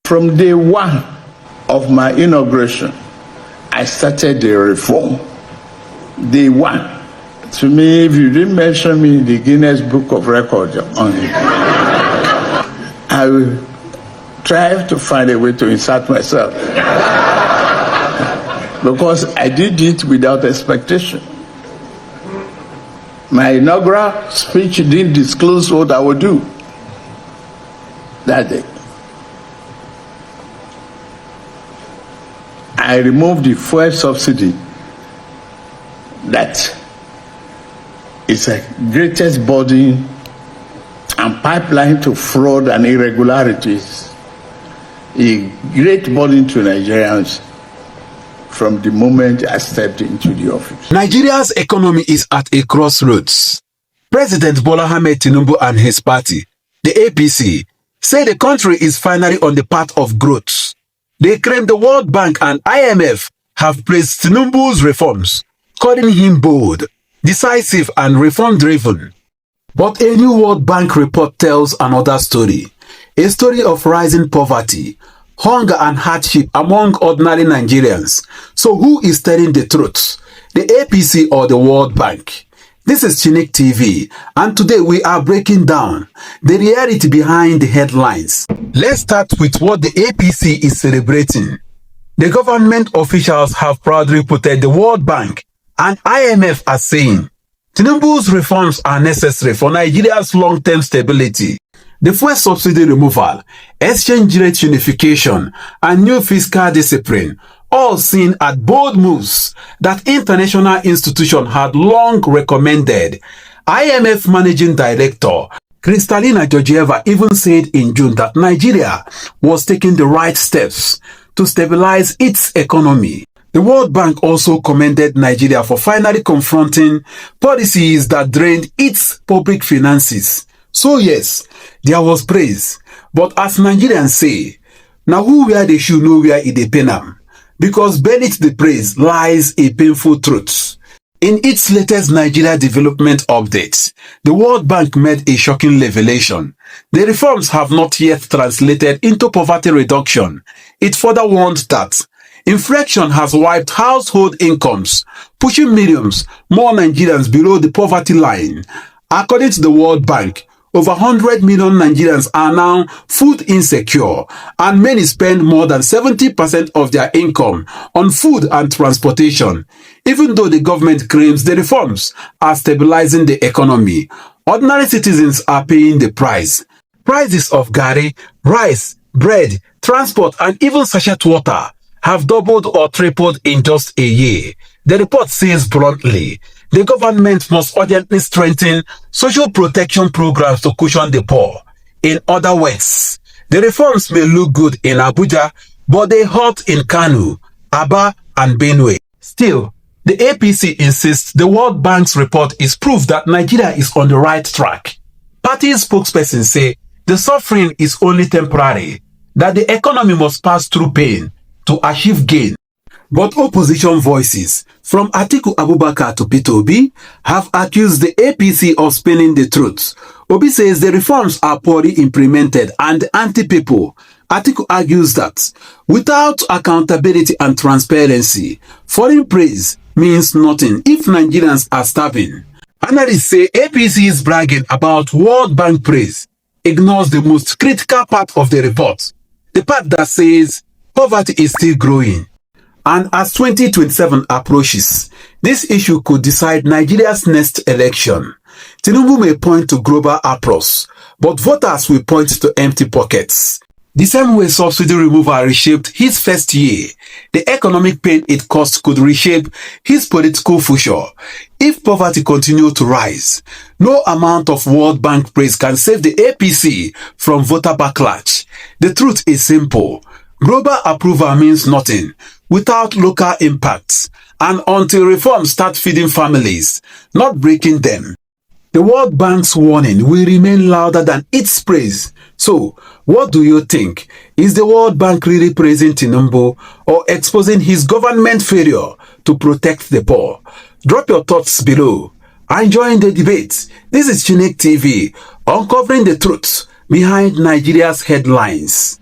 From day one of my inauguration, I started the reform. Day one. To me, if you didn't mention me in the Guinness Book of Records, I will try to find a way to insert myself. Because I did it without expectation. My inaugural speech didn't disclose what I would do that day. I removed the fuel subsidy that is the greatest burden and pipeline to fraud and irregularities, a great burden to Nigerians from the moment I stepped into the office. Nigeria's economy is at a crossroads. President Bola Ahmed Tinubu and his party, the APC, say the country is finally on the path of growth. They claim the World Bank and IMF have praised Tinubu's reforms, calling him bold, decisive and reform-driven. But a new World Bank report tells another story, a story of rising poverty, hunger and hardship among ordinary Nigerians. So who is telling the truth, the APC or the World Bank? This is Chinick TV, and today we are breaking down the reality behind the headlines. Let's start with what the APC is celebrating. The government officials have proudly quoted the World Bank and IMF as saying, Tinubu's reforms are necessary for Nigeria's long-term stability. The fuel subsidy removal, exchange rate unification, and new fiscal discipline, all seen as bold moves that international institutions had long recommended. IMF Managing Director Kristalina Georgieva even said in June that Nigeria was taking the right steps to stabilize its economy. The World Bank also commended Nigeria for finally confronting policies that drained its public finances. So yes, there was praise, but as Nigerians say, now who wear the shoe know where it dey pain am, because beneath the praise lies a painful truth. In its latest Nigeria development update, the World Bank made a shocking revelation. The reforms have not yet translated into poverty reduction. It further warned that inflation has wiped household incomes, pushing millions more Nigerians below the poverty line. According to the World Bank, over 100 million Nigerians are now food insecure, and many spend more than 70% of their income on food and transportation. Even though the government claims the reforms are stabilizing the economy, ordinary citizens are paying the price. Prices of garri, rice, bread, transport, and even sachet water have doubled or tripled in just a year. The report says bluntly, the government must urgently strengthen social protection programs to cushion the poor. In other words, the reforms may look good in Abuja, but they hurt in Kano, Aba, and Benue. Still, the APC insists the World Bank's report is proof that Nigeria is on the right track. Party spokespersons say the suffering is only temporary, that the economy must pass through pain to achieve gain. But opposition voices, from Atiku Abubakar to Peter Obi, have accused the APC of spinning the truth. Obi says the reforms are poorly implemented and anti-people. Atiku argues that without accountability and transparency, foreign praise means nothing if Nigerians are starving. Analysts say APC is bragging about World Bank praise, ignores the most critical part of the report, the part that says poverty is still growing. And as 2027 approaches, this issue could decide Nigeria's next election. Tinubu may point to global applause, but voters will point to empty pockets. The same way subsidy removal reshaped his first year, the economic pain it caused could reshape his political future. If poverty continues to rise, no amount of World Bank praise can save the APC from voter backlash. The truth is simple. Global approval means nothing without local impacts, and until reforms start feeding families, not breaking them. The World Bank's warning will remain louder than its praise. So, what do you think? Is the World Bank really praising Tinubu or exposing his government failure to protect the poor? Drop your thoughts below and join the debate. This is Chinick TV, uncovering the truth behind Nigeria's headlines.